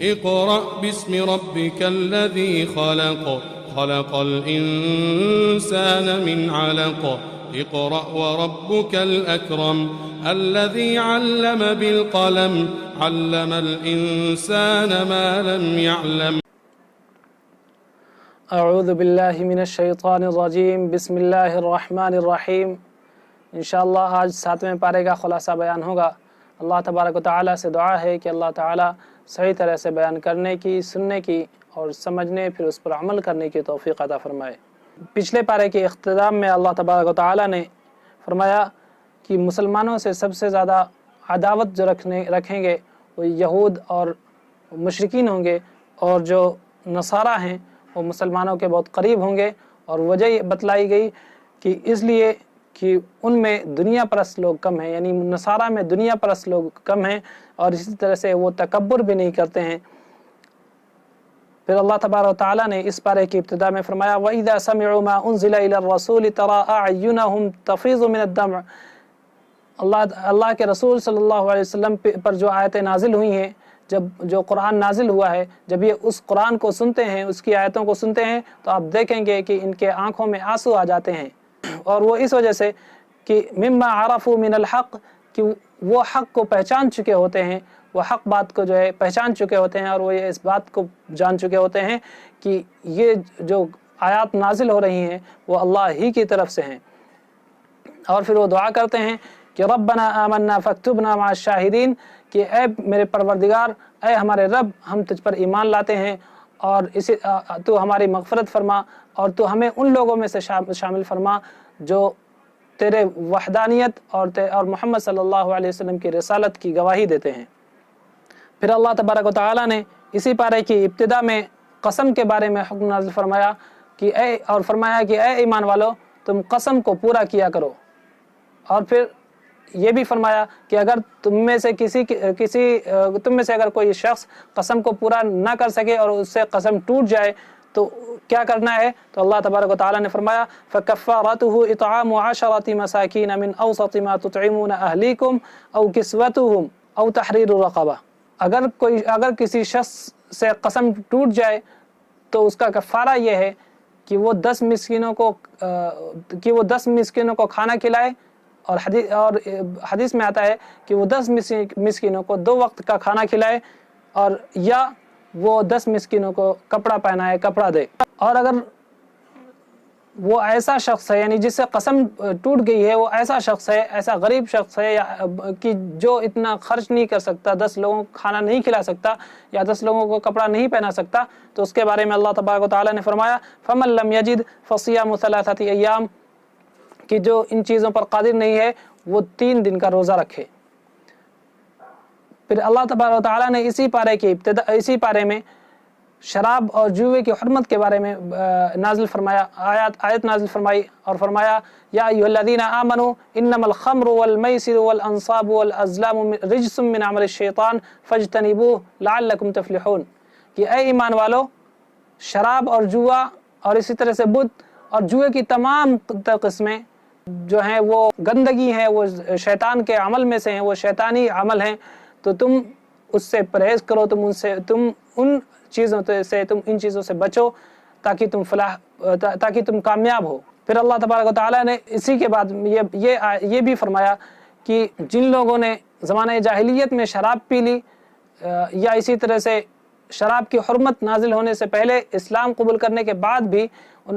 اقرأ باسم ربك الذي خلق خلق الإنسان من علق اقرأ وربك الأكرم الذي علم بالقلم علم الإنسان ما لم يعلم. اعوذ باللہ من الشیطان الرجیم بسم اللہ الرحمن الرحیم. انشاءاللہ آج 7ویں پارے کا خلاصہ بیان ہوگا. اللہ تبارک و تعالیٰ سے دعا ہے کہ اللہ تعالیٰ صحیح طرح سے بیان کرنے کی، سننے کی اور سمجھنے پھر اس پر عمل کرنے کی توفیق عطا فرمائے. پچھلے پارے کے اختتام میں اللہ تبارک و تعالیٰ نے فرمایا کہ مسلمانوں سے سب سے زیادہ عداوت جو رکھیں گے وہ یہود اور مشرکین ہوں گے، اور جو نصارہ ہیں وہ مسلمانوں کے بہت قریب ہوں گے. اور وجہ یہ بتلائی گئی کہ اس لیے کہ ان میں دنیا پرست لوگ کم ہیں، یعنی نصارہ میں دنیا پرست لوگ کم ہیں، اور اسی طرح سے وہ تکبر بھی نہیں کرتے ہیں. پھر اللہ تبارک و تعالیٰ نے اس پارے کی ابتدا میں فرمایا وَإِذَا سَمِعُوا مَا أُنزِلَ إِلَى الرَّسُولِ تَرَىٰ أَعْيُنَهُمْ تَفِيضُ مِنَ الدَّمْعِ. اللہ کے رسول صلی اللہ علیہ وسلم پر جو آیتیں نازل ہوئی ہیں، جو قرآن نازل ہوا ہے، جب یہ اس قرآن کو سنتے ہیں، اس کی آیتوں کو سنتے ہیں، تو آپ دیکھیں گے کہ ان کے آنکھوں میں آنسو آ جاتے ہیں. اور وہ اس وجہ سے کہ مما عرفوا من الحق، کہ وہ حق کو پہچان چکے ہوتے ہیں، وہ حق بات کو جو ہے پہچان چکے ہوتے ہیں، اور وہ یہ اس بات کو جان چکے ہوتے ہیں کہ یہ جو آیات نازل ہو رہی ہیں وہ اللہ ہی کی طرف سے ہیں. اور پھر وہ دعا کرتے ہیں کہ ربنا آمنا فاکتبنا مع الشاہدین، کہ اے میرے پروردگار، اے ہمارے رب، ہم تجھ پر ایمان لاتے ہیں، اور تو ہماری مغفرت فرما، اور تو ہمیں ان لوگوں میں سے شامل فرما جو تیرے وحدانیت اور محمد صلی اللہ علیہ وسلم کی رسالت کی گواہی دیتے ہیں. پھر اللہ تبارک و تعالیٰ نے اسی پارے کی ابتدا میں قسم کے بارے میں حکم نازل فرمایا کہ اے ایمان والو، تم قسم کو پورا کیا کرو. اور پھر یہ بھی فرمایا کہ اگر تم میں سے اگر کوئی شخص قسم کو پورا نہ کر سکے اور اس سے قسم ٹوٹ جائے تو کیا کرنا ہے. تو اللہ تبارک و تعالیٰ نے فرمایا فَكَفَّارَتُهُ إِطْعَامُ عَشَرَةِ مَسَاكِينَ مِنْ أَوْسَطِ مَا تُطْعِمُونَ أَهْلِيكُمْ أَوْ كِسْوَتُهُمْ أَوْ تَحْرِيرُ رَقَبَةٍ. اگر کسی شخص سے قسم ٹوٹ جائے تو اس کا کفارہ یہ ہے کہ وہ 10 مسکینوں کو کھانا کھلائے، اور حدیث میں آتا ہے کہ وہ 10 مسکینوں کو 2 وقت کا کھانا کھلائے، اور یا وہ 10 مسکینوں کو کپڑا پہنائے، کپڑا دے. اور اگر وہ ایسا شخص ہے، یعنی جس سے قسم ٹوٹ گئی ہے، وہ ایسا شخص ہے، ایسا غریب شخص ہے کہ جو اتنا خرچ نہیں کر سکتا، 10 لوگوں کو کھانا نہیں کھلا سکتا یا 10 لوگوں کو کپڑا نہیں پہنا سکتا، تو اس کے بارے میں اللہ تبارک و تعالیٰ نے فرمایا فَمَن لَّمْ يَجِدْ فَصِيَامُ 3 أَيَّامٍ، کہ جو ان چیزوں پر قادر نہیں ہے وہ 3 دن کا روزہ رکھے. پھر اللہ تبارک و تعالیٰ نے اسی پارے میں شراب اور جوئے کی حرمت کے بارے میں آیت نازل فرمائی، اور فرمایا یا ایھا الذین آمنوا انما الخمر والمیسر والانصاب والازلام رجس من عمل الشیطان فاجتنبوه لعلکم تفلحون، کہ اے ایمان والو، شراب اور جوا اور اسی طرح سے بت اور جوئے کی تمام قسمیں جو ہیں وہ گندگی ہیں، وہ شیطان کے عمل میں سے ہیں، وہ شیطانی عمل ہیں، تو تم اس سے پرہیز کرو، تم ان چیزوں سے بچو تاکہ تم کامیاب ہو. پھر اللہ تبارک و تعالیٰ نے اسی کے بعد یہ بھی فرمایا کہ جن لوگوں نے زمانہ جاہلیت میں شراب پی لی، یا اسی طرح سے شراب کی حرمت نازل ہونے سے پہلے اسلام قبول کرنے کے بعد بھی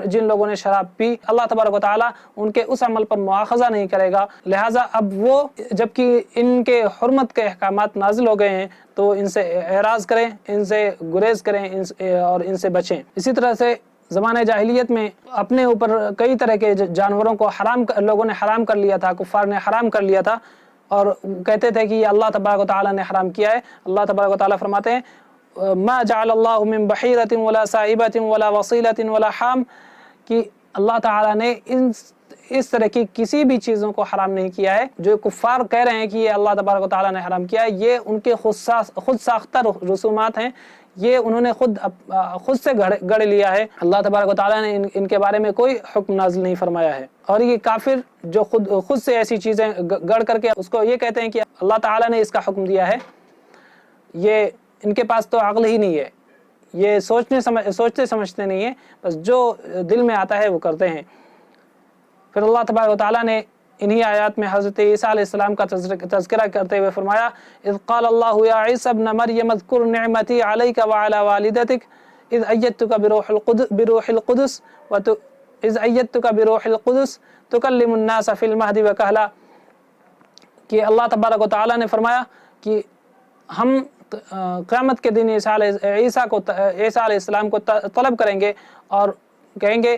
جن لوگوں نے شراب پی، اللہ تبارک و تعالیٰ ان کے اس عمل پر مواخذہ نہیں کرے گا. لہٰذا اب وہ جبکہ ان کے حرمت کے احکامات نازل ہو گئے ہیں تو ان سے اعراض کریں، ان سے گریز کریں اور ان سے بچیں. اسی طرح سے زمانہ جاہلیت میں اپنے اوپر کئی طرح کے جانوروں کو لوگوں نے حرام کر لیا تھا، کفار نے حرام کر لیا تھا، اور کہتے تھے کہ یہ اللہ تبارک و تعالیٰ نے حرام کیا ہے. اللہ تبارک و تعالیٰ فرماتے ہیں ما جعل اللہ من بحیرۃ ولا صائبۃ ولا وصیلۃ ولا حام، کہ اللہ تعالیٰ نے اس طرح کی کسی بھی چیزوں کو حرام نہیں کیا ہے. جو کفار کہہ رہے ہیں کہ یہ اللہ تبارک و تعالیٰ نے حرام کیا ہے، یہ ان کے خود ساختہ رسومات ہیں، یہ انہوں نے خود سے گڑھ لیا ہے. اللہ تبارک و تعالیٰ نے ان کے بارے میں کوئی حکم نازل نہیں فرمایا ہے. اور یہ کافر جو خود سے ایسی چیزیں گڑھ کر کے اس کو یہ کہتے ہیں کہ اللہ تعالیٰ نے اس کا حکم دیا ہے، یہ ان کے پاس تو عقل ہی نہیں ہے، یہ سوچتے سمجھتے نہیں ہیں، بس جو دل میں آتا ہے وہ کرتے ہیں۔ پھر اللہ تبارک و تعالیٰ نے انہی آیات میں حضرت عیسیٰ علیہ السلام کا تذکرہ کرتے ہوئے فرمایا اذ قال اللہ یا عیسی ابن مریم اذکر نعمتی علیک وعلی والدتک اذ ایدتک بروح القدس تکلم الناس فی المہد وکہلا، کہ اللہ تبارک و تعالیٰ نے فرمایا کہ ہم قیامت کے دن عیسیٰ علیہ السلام کو طلب کریں گے اور کہیں گے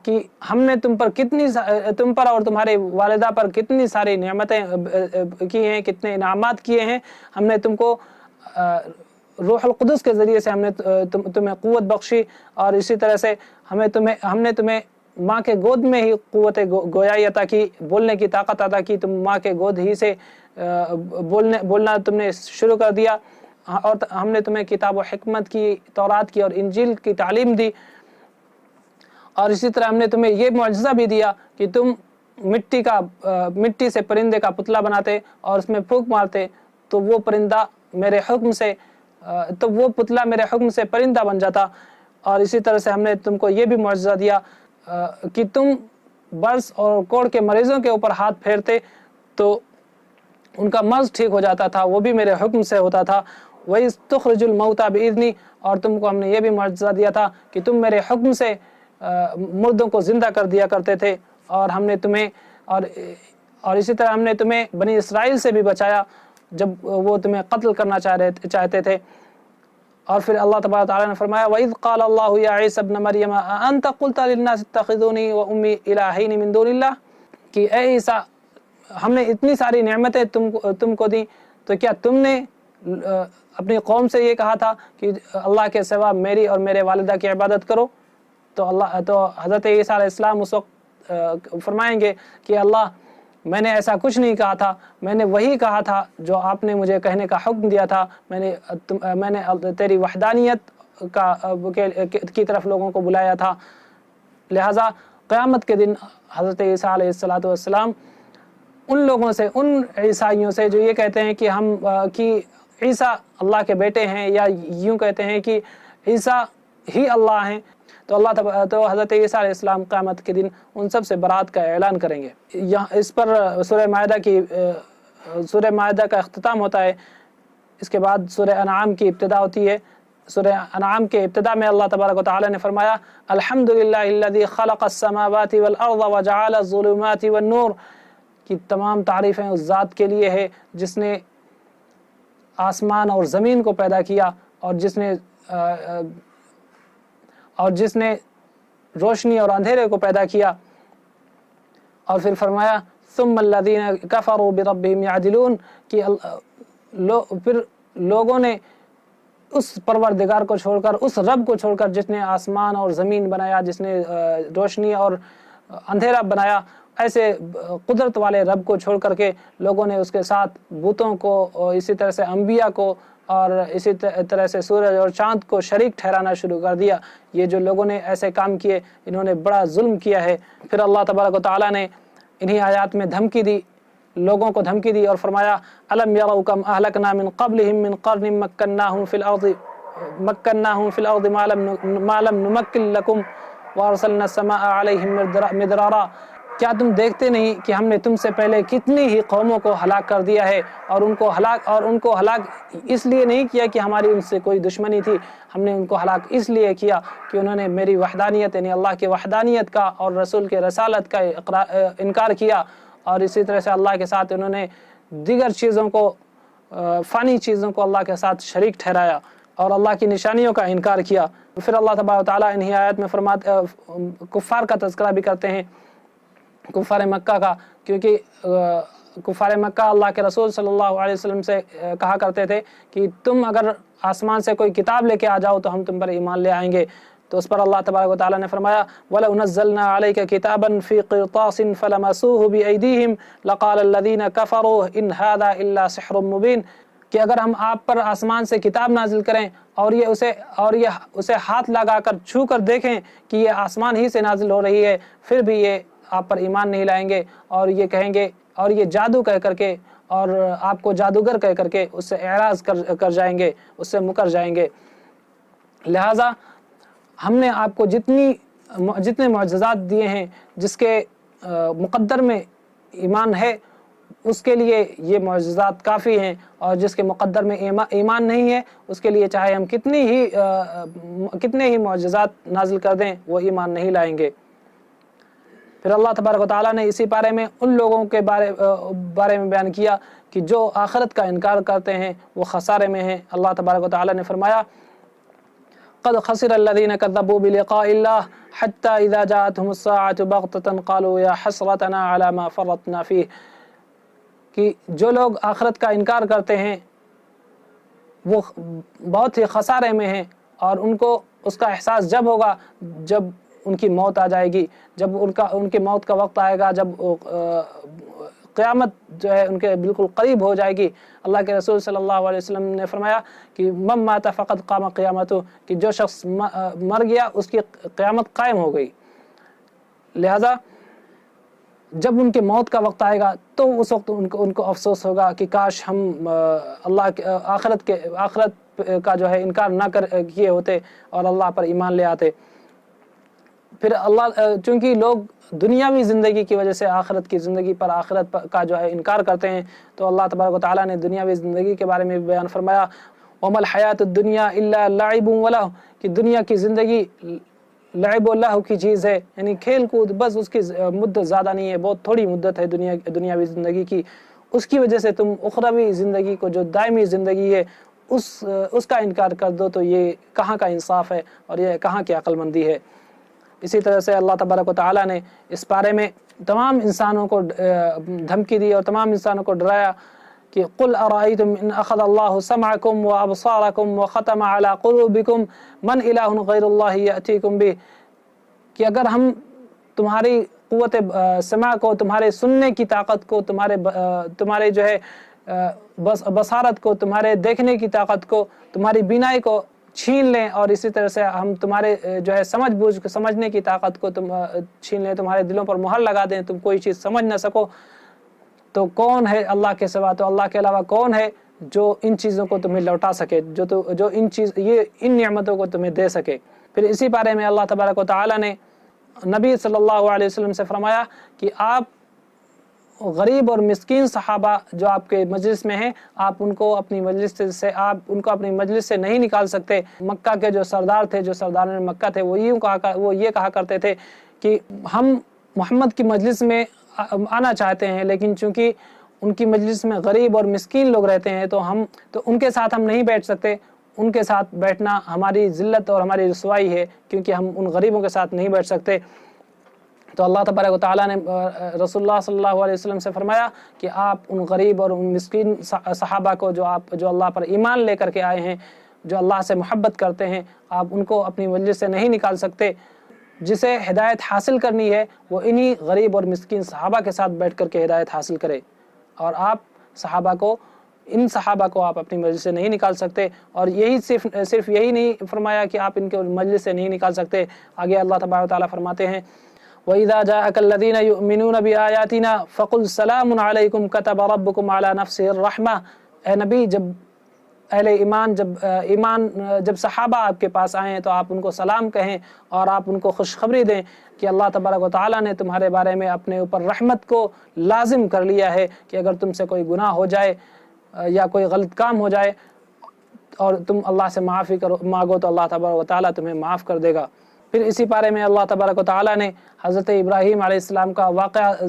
کہ ہم نے تم پر اور تمہارے والدہ پر کتنی ساری نعمتیں کی ہیں، کتنے انعامات کیے ہیں، ہم نے تم کو روح القدس کے ذریعے سے ہم نے تمہیں قوت بخشی، اور اسی طرح سے ہم نے تمہیں ماں کے گود میں ہی قوت گویائی عطا کی، بولنے کی طاقت عطا کی، تم ماں کے گود ہی سے بولنا تم نے شروع کر دیا، اور ہم نے تمہیں کتاب و حکمت کی، تورات کی اور انجیل کی تعلیم دی، اور اسی طرح ہم نے تمہیں یہ معجزہ بھی دیا کہ تم مٹی سے پرندے کا پتلا بناتے اور اس میں پھونک مارتے تو وہ پتلا میرے حکم سے پرندہ بن جاتا، اور اسی طرح سے ہم نے تم کو یہ بھی معجزہ دیا کہ تم برس اور کوڑ کے مریضوں کے اوپر ہاتھ پھیرتے تو ان کا مرض ٹھیک ہو جاتا تھا، وہ بھی میرے حکم سے ہوتا تھا، وَإِذْ تُخْرِجُ الْمَوْتَى بِإِذْنِي، اور تم کو ہم نے یہ بھی معجزہ دیا تھا کہ تم میرے حکم سے مردوں کو زندہ کر دیا کرتے تھے، اور ہم نے تمہیں اور اسی طرح ہم نے تمہیں بنی اسرائیل سے بھی بچایا جب وہ تمہیں قتل کرنا چاہتے تھے۔ اور پھر اللہ تبارک تعالیٰ نے فرمایا وَإِذْ قَالَ اللَّهُ يَا عِيسَى ابْنَ مَرْيَمَ أَأَنْتَ قُلْتَ لِلنَّاسِ اتَّخِذُونِي وَأُمِّي إِلَٰهَيْنِ مِن دُونِ اللَّهِ، کہ اے عیسیٰ ہم نے اتنی ساری نعمتیں تم کو دیں، تو کیا تم نے اپنی قوم سے یہ کہا تھا کہ اللہ کے سوا میری اور میرے والدہ کی عبادت کرو؟ تو حضرت عیسیٰ علیہ السلام اس وقت فرمائیں گے کہ اللہ میں نے ایسا کچھ نہیں کہا تھا، میں نے وہی کہا تھا جو آپ نے مجھے کہنے کا حکم دیا تھا، میں نے تیری وحدانیت کی طرف لوگوں کو بلایا تھا۔ لہٰذا قیامت کے دن حضرت عیسیٰ علیہ السلام ان لوگوں سے، ان عیسائیوں سے جو یہ کہتے ہیں کہ عیسیٰ اللہ کے بیٹے ہیں، یا یوں کہتے ہیں کہ عیسیٰ ہی اللہ ہیں، تو حضرت عیسیٰ علیہ السلام قیامت کے دن ان سب سے برات کا اعلان کریں گے۔ اس پر سورہ مائدہ کا اختتام ہوتا ہے، اس کے بعد سورہ انعام کی ابتدا ہوتی ہے۔ سورہ انعام کے ابتدا میں اللہ تبارک و تعالیٰ نے فرمایا الحمدللہ الذی خلق السماوات والارض وجعل الظلمات والنور، کی تمام تعریفیں اس ذات کے لیے ہے جس نے آسمان اور زمین کو پیدا کیا، اور جس نے روشنی اور اندھیرے کو پیدا کیا، اور پھر فرمایا ثم الذین کفروا بربہم یعدلون، کہ پھر لوگوں نے اس پروردگار کو چھوڑ کر، اس رب کو چھوڑ کر جس نے آسمان اور زمین بنایا، جس نے روشنی اور اندھیرا بنایا، ایسے قدرت والے رب کو چھوڑ کر کے لوگوں نے اس کے ساتھ بتوں کو، اسی طرح سے انبیاء کو، اور اسی طرح سے سورج اور چاند کو شریک ٹھہرانا شروع کر دیا۔ یہ جو لوگوں نے ایسے کام کیے انہوں نے بڑا ظلم کیا ہے۔ پھر اللہ تبارک و تعالیٰ نے انہی آیات میں دھمکی دی، لوگوں کو دھمکی دی، اور فرمایا الم یروا کم اہلکنا من قبلہم من قرن مکناہم فی الارض ما لم نمکن لکم وارسلنا السماء علیہم مدرارا، کیا تم دیکھتے نہیں کہ ہم نے تم سے پہلے کتنی ہی قوموں کو ہلاک کر دیا ہے، اور ان کو ہلاک اس لیے نہیں کیا کہ ہماری ان سے کوئی دشمنی تھی، ہم نے ان کو ہلاک اس لیے کیا کہ انہوں نے میری وحدانیت یعنی اللہ کی وحدانیت کا اور رسول کے رسالت کا انکار کیا، اور اسی طرح سے اللہ کے ساتھ انہوں نے دیگر چیزوں کو، فانی چیزوں کو اللہ کے ساتھ شریک ٹھہرایا اور اللہ کی نشانیوں کا انکار کیا۔ پھر اللہ تبارک و تعالیٰ انہی آیات میں کفار کا تذکرہ بھی کرتے ہیں، کفار مکہ کا، کیونکہ کفار مکہ اللہ کے رسول صلی اللہ علیہ وسلم سے کہا کرتے تھے کہ تم اگر آسمان سے کوئی کتاب لے کے آ جاؤ تو ہم تم پر ایمان لے آئیں گے، تو اس پر اللہ تبارک و تعالیٰ نے فرمایا وَلَوْ نَزَّلْنَا عَلَيْكَ كِتَابًا فِي قِرْطَاسٍ فَلَمَسُوهُ بِأَيْدِيهِمْ لَقَالَ الَّذِينَ كَفَرُوا إِنْ هَذَا إِلَّا سِحْرٌ مُبِينٌ، کہ اگر ہم آپ پر آسمان سے کتاب نازل کریں اور یہ اسے ہاتھ لگا کر چھو کر دیکھیں کہ یہ آسمان ہی سے نازل ہو رہی ہے، پھر بھی یہ آپ پر ایمان نہیں لائیں گے، اور یہ کہیں گے، اور یہ جادو کہہ کر کے اور آپ کو جادوگر کہہ کر کے اس سے اعراض کر جائیں گے، اس سے مکر جائیں گے۔ لہٰذا ہم نے آپ کو جتنے معجزات دیے ہیں، جس کے مقدر میں ایمان ہے اس کے لیے یہ معجزات کافی ہیں، اور جس کے مقدر میں ایمان نہیں ہے اس کے لیے چاہے ہم کتنے ہی معجزات نازل کر دیں وہ ایمان نہیں لائیں گے۔ پھر اللہ تبارک و تعالیٰ نے اسی بارے میں ان لوگوں کے بارے میں بیان کیا کہ جو آخرت کا انکار کرتے ہیں وہ خسارے میں ہیں۔ اللہ تبارک و تعالیٰ نے فرمایا قد خسر الذين كذبوا بلقاء الله حتى اذا جاءتهم الساعة بغتة قالوا يا حسرتنا على ما فرطنا فيه، کہ جو لوگ آخرت کا انکار کرتے ہیں وہ بہت ہی خسارے میں ہیں، اور ان کو اس کا احساس جب ہوگا جب ان کی موت آ جائے گی، جب ان کے موت کا وقت آئے گا، جب قیامت جو ہے ان کے بالکل قریب ہو جائے گی۔ اللہ کے رسول صلی اللہ علیہ وسلم نے فرمایا کہ من مات فقد قام قیامتہ، کہ جو شخص مر گیا اس کی قیامت قائم ہو گئی۔ لہذا جب ان کے موت کا وقت آئے گا تو اس وقت ان کو افسوس ہوگا کہ کاش ہم اللہ کے آخرت کا جو ہے انکار نہ کیے ہوتے اور اللہ پر ایمان لے آتے۔ پھر چونکہ لوگ دنیاوی زندگی کی وجہ سے آخرت کی زندگی پر، آخرت کا جو ہے انکار کرتے ہیں، تو اللہ تبارک و تعالیٰ نے دنیاوی زندگی کے بارے میں بیان فرمایا وَمَا الْحَيَاةُ الدُّنْيَا إِلَّا لَعِبٌ وَلَهْوٌ، کہ دنیا کی زندگی لعب و لہو کی چیز ہے، یعنی کھیل کود، بس اس کی مدت زیادہ نہیں ہے، بہت تھوڑی مدت ہے دنیاوی زندگی کی، اس کی وجہ سے تم اخروی زندگی کو جو دائمی زندگی ہے اس کا انکار کر دو، تو یہ کہاں کا انصاف ہے اور یہ کہاں کی عقل مندی ہے۔ اسی طرح سے اللہ تبارک و تعالیٰ نے اس بارے میں تمام انسانوں کو دھمکی دی اور تمام انسانوں کو ڈرایا کہ قل ارائیتم ان اخذ اللہ سمعکم وابصارکم وختم علی قلوبکم من الہ غیر اللہ یأتیکم بہ، کہ اگر ہم تمہاری قوت سمع کو، تمہارے سننے کی طاقت کو، تمہارے جو ہے بصارت کو، تمہارے دیکھنے کی طاقت کو، تمہاری بینائی کو چھین لیں، اور اسی طرح سے ہم تمہارے جو ہے سمجھنے کی طاقت کو چھین لیں، تمہارے دلوں پر مہر لگا دیں، تم کوئی چیز سمجھ نہ سکو، تو کون ہے اللہ کے سوا، تو اللہ کے علاوہ کون ہے جو ان چیزوں کو تمہیں لوٹا سکے، جو ان نعمتوں کو تمہیں دے سکے۔ پھر اسی بارے میں اللہ تبارک و تعالیٰ نے نبی صلی اللہ علیہ وسلم سے فرمایا کہ آپ غریب اور مسکین صحابہ جو آپ کے مجلس میں ہیں، آپ ان کو اپنی مجلس سے نہیں نکال سکتے۔ مکہ کے جو سردار تھے، جو سرداران مکہ تھے، وہ یہ کہا کرتے تھے کہ ہم محمد کی مجلس میں آنا چاہتے ہیں، لیکن چونکہ ان کی مجلس میں غریب اور مسکین لوگ رہتے ہیں تو ان کے ساتھ ہم نہیں بیٹھ سکتے، ان کے ساتھ بیٹھنا ہماری ذلت اور ہماری رسوائی ہے، کیونکہ ہم ان غریبوں کے ساتھ نہیں بیٹھ سکتے۔ تو اللہ تبارک و تعالیٰ نے رسول اللہ صلی اللہ علیہ وسلم سے فرمایا کہ آپ ان غریب اور ان مسکین صحابہ کو جو اللہ پر ایمان لے کر کے آئے ہیں، جو اللہ سے محبت کرتے ہیں، آپ ان کو اپنی مجلس سے نہیں نکال سکتے۔ جسے ہدایت حاصل کرنی ہے وہ انہی غریب اور مسکین صحابہ کے ساتھ بیٹھ کر کے ہدایت حاصل کرے، اور ان صحابہ کو آپ اپنی مجلس سے نہیں نکال سکتے۔ اور یہی صرف یہی نہیں فرمایا کہ آپ ان کے مجلس سے نہیں نکال سکتے، آگے اللہ تبارک و تعالیٰ فرماتے ہیں وَإِذَا جَاءَكَ الَّذِينَ يُؤْمِنُونَ بِآيَاتِنَا فَقُلْ سَلَامٌ عَلَيْكُمْ كَتَبَ رَبُّكُمْ عَلَى نَفْسِهِ الرَّحْمَةِ، اے نبی جب اہل ایمان جب صحابہ آپ کے پاس آئیں تو آپ ان کو سلام کہیں اور آپ ان کو خوشخبری دیں کہ اللہ تبارک و تعالیٰ نے تمہارے بارے میں اپنے اوپر رحمت کو لازم کر لیا ہے، کہ اگر تم سے کوئی گناہ ہو جائے یا کوئی غلط کام ہو جائے اور تم اللہ سے معافی مانگو تو اللہ تبارک و تعالیٰ تمہیں معاف کر دے گا۔ پھر اسی بارے میں اللہ تبارک و تعالیٰ نے حضرت ابراہیم علیہ السلام کا واقعہ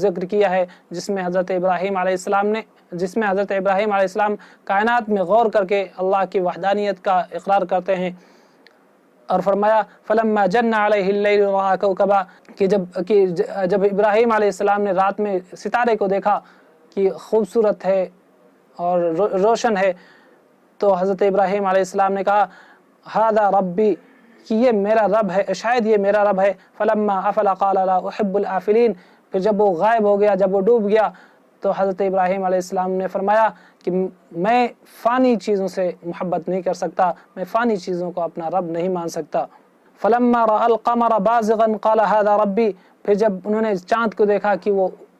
ذکر کیا ہے، جس میں حضرت ابراہیم علیہ السلام کائنات میں غور کر کے اللہ کی وحدانیت کا اقرار کرتے ہیں، اور فرمایا فلما جن علیہ اللیل رأى کوكبا، کہ جب ابراہیم علیہ السلام نے رات میں ستارے کو دیکھا کہ خوبصورت ہے اور روشن ہے، تو حضرت ابراہیم علیہ السلام نے کہا ھذا ربی، کہ یہ میرا رب ہے، شاید یہ میرا رب ہے۔ فلما افل قال لا احب الافلین، پھر جب وہ غائب ہو گیا، جب وہ ڈوب گیا، تو حضرت ابراہیم علیہ السلام نے فرمایا کہ میں فانی چیزوں سے محبت نہیں کر سکتا، میں فانی چیزوں کو اپنا رب نہیں مان سکتا۔ فلما رأى القمر بازغا قال هذا ربی، پھر جب انہوں نے چاند کو دیکھا کہ وہ